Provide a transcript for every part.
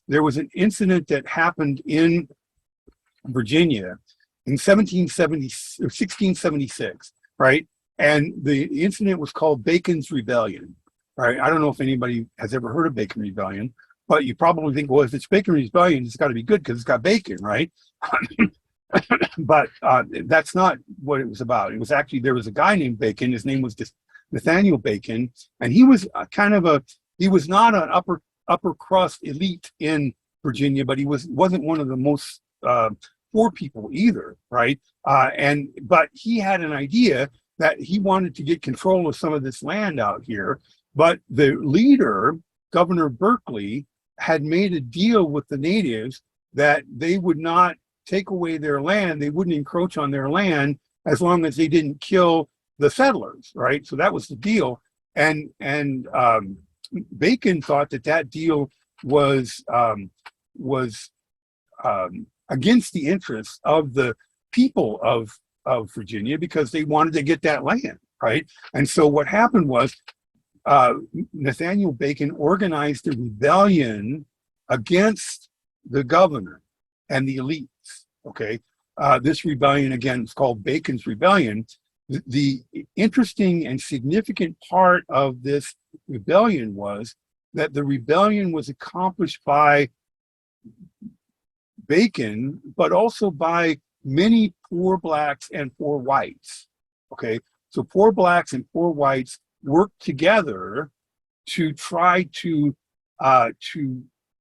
there was an incident that happened in Virginia in 1770 or 1676, right? And the incident was called Bacon's Rebellion, right? I don't know if anybody has ever heard of Bacon Rebellion, but you probably think, well, if it's Bacon Rebellion, it's got to be good because it's got bacon, right? But that's not what it was about. It was actually, there was a guy named Bacon. His name was Nathaniel Bacon, and he was he was not an upper crust elite in Virginia, but he wasn't one of the most poor people either, right? But he had an idea that he wanted to get control of some of this land out here. But the leader, Governor Berkeley, had made a deal with the natives that they would not take away their land, they wouldn't encroach on their land as long as they didn't kill the settlers, right? So that was the deal. And Bacon thought that deal was against the interests of the people of Virginia because they wanted to get that land, right? And so what happened was Nathaniel Bacon organized a rebellion against the governor and the elites, okay? This rebellion, again, is called Bacon's Rebellion. The interesting and significant part of this rebellion was that the rebellion was accomplished by Bacon, but also by many poor blacks and poor whites, okay? So poor blacks and poor whites worked together to try to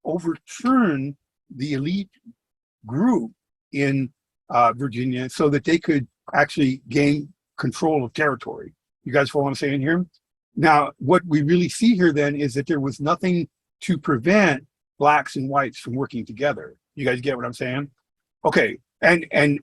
overturn the elite group in Virginia so that they could actually gain control of territory. You guys follow what I'm saying here? Now, what we really see here then is that there was nothing to prevent blacks and whites from working together. You guys get what I'm saying? Okay, and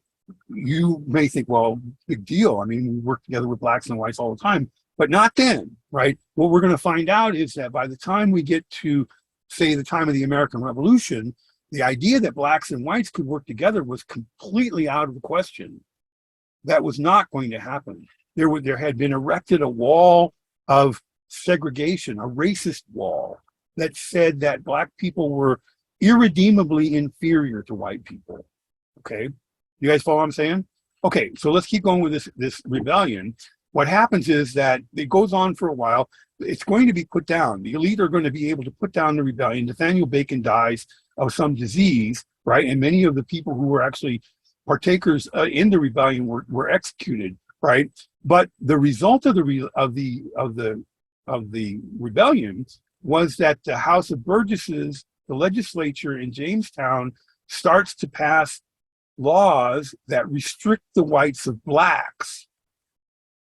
you may think, well, big deal. I mean, we work together with blacks and whites all the time, but not then, right? What we're going to find out is that by the time we get to, say, the time of the American Revolution, the idea that blacks and whites could work together was completely out of the question. That was not going to happen. There had been erected a wall of segregation, a racist wall that said that black people were irredeemably inferior to white people. Okay, you guys follow what I'm saying? Okay, so let's keep going with this rebellion. What happens is that it goes on for a while. It's going to be put down. The elite are going to be able to put down the rebellion. Nathaniel Bacon dies of some disease, right? And many of the people who were actually partakers in the rebellion were executed, right? But the result of the rebellion was that the House of Burgesses, the legislature in Jamestown, starts to pass laws that restrict the rights of blacks,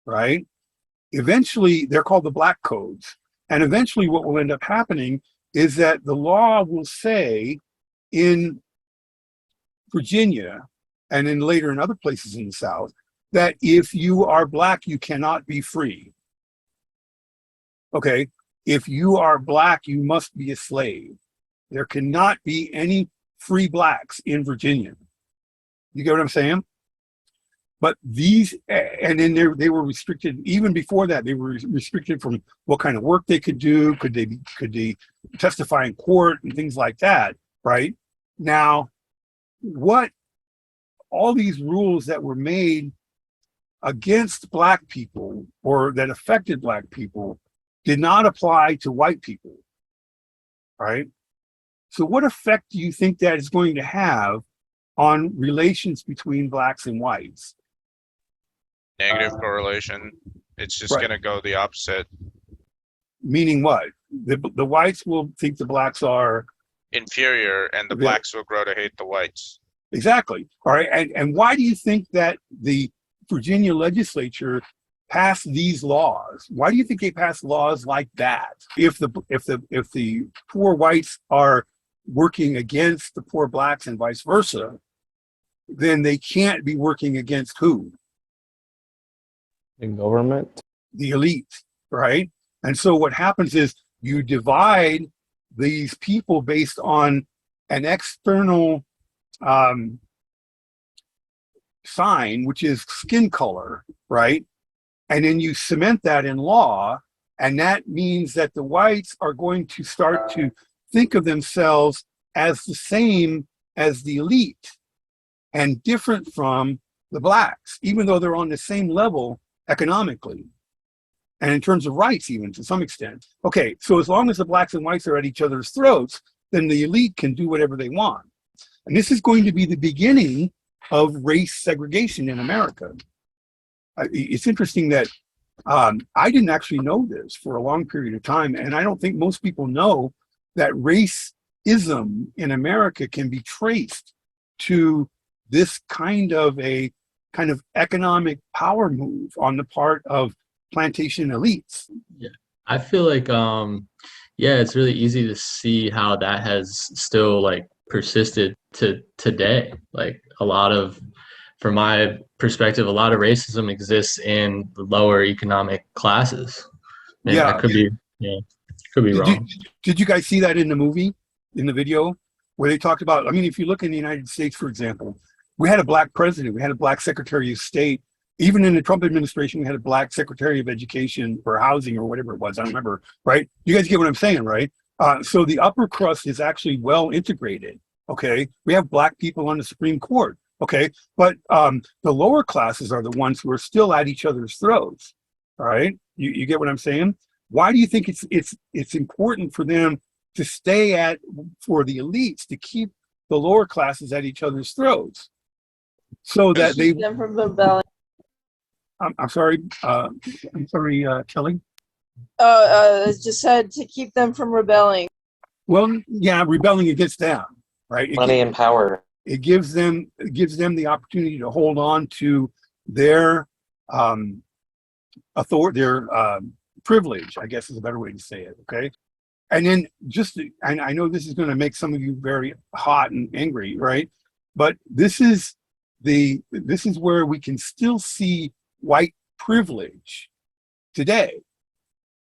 right? Eventually, they're called the Black Codes. And eventually what will end up happening is that the law will say in Virginia and then later in other places in the South that if you are black, you cannot be free. Okay, if you are black, you must be a slave. There cannot be any free blacks in Virginia. You get what I'm saying? But these, and then they were restricted, even before that, they were restricted from what kind of work they could do. Could they testify in court and things like that, right? Now, all these rules that were made against black people or that affected black people did not apply to white people, right? So what effect do you think that is going to have on relations between blacks and whites? Negative correlation. It's just Right. going to go the opposite. Meaning what? The whites will think the blacks are Inferior, and the Yeah. blacks will grow to hate the whites. exactly. All right. And why do you think that the Virginia legislature passed these laws? Why do you think they passed laws like that? If the poor whites are working against the poor blacks and vice versa, then they can't be working against who? The government. The elite, right? And so what happens is you divide these people based on an external sign, which is skin color, right? And then you cement that in law, and that means that the whites are going to start to think of themselves as the same as the elite and different from the blacks, even though they're on the same level economically and in terms of rights, even to some extent. Okay, so as long as the blacks and whites are at each other's throats, then the elite can do whatever they want. And this is going to be the beginning of race segregation in America. It's interesting that I didn't actually know this for a long period of time, and I don't think most people know that racism in America can be traced to this kind of economic power move on the part of plantation elites. Yeah, I feel like yeah, it's really easy to see how that has still like persisted to today. Like from my perspective, a lot of racism exists in the lower economic classes. And Yeah. I could be wrong. Did you guys see that in the movie, in the video, where they talked about, I mean, if you look in the United States, for example, we had a black president, we had a black secretary of state. Even in the Trump administration, we had a black secretary of education or housing or whatever it was. I don't remember, right? You guys get what I'm saying, right? So the upper crust is actually well integrated, okay? We have black people on the Supreme Court, okay? But the lower classes are the ones who are still at each other's throats, all right? You get what I'm saying? Why do you think it's important for them to for the elites to keep the lower classes at each other's throats? So that they... Keep them from rebelling. I'm sorry, Kelly. It just said to keep them from rebelling. Well, yeah, rebelling against them, right? Money and power. It gives them the opportunity to hold on to their authority, their privilege, I guess is a better way to say it. Okay, and then and I know this is going to make some of you very hot and angry, right? But this is where we can still see white privilege today,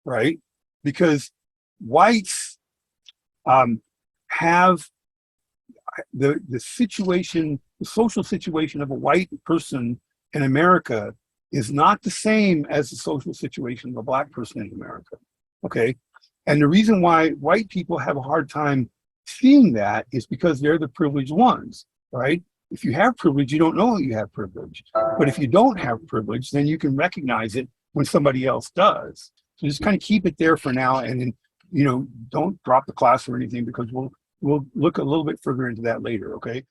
right? Because whites have the social situation of a white person in America is not the same as the social situation of a black person in America, okay? And the reason why white people have a hard time seeing that is because they're the privileged ones, right? If you have privilege, you don't know you have privilege. But if you don't have privilege, then you can recognize it when somebody else does. So just kind of keep it there for now, and then, don't drop the class or anything, because we'll look a little bit further into that later, okay?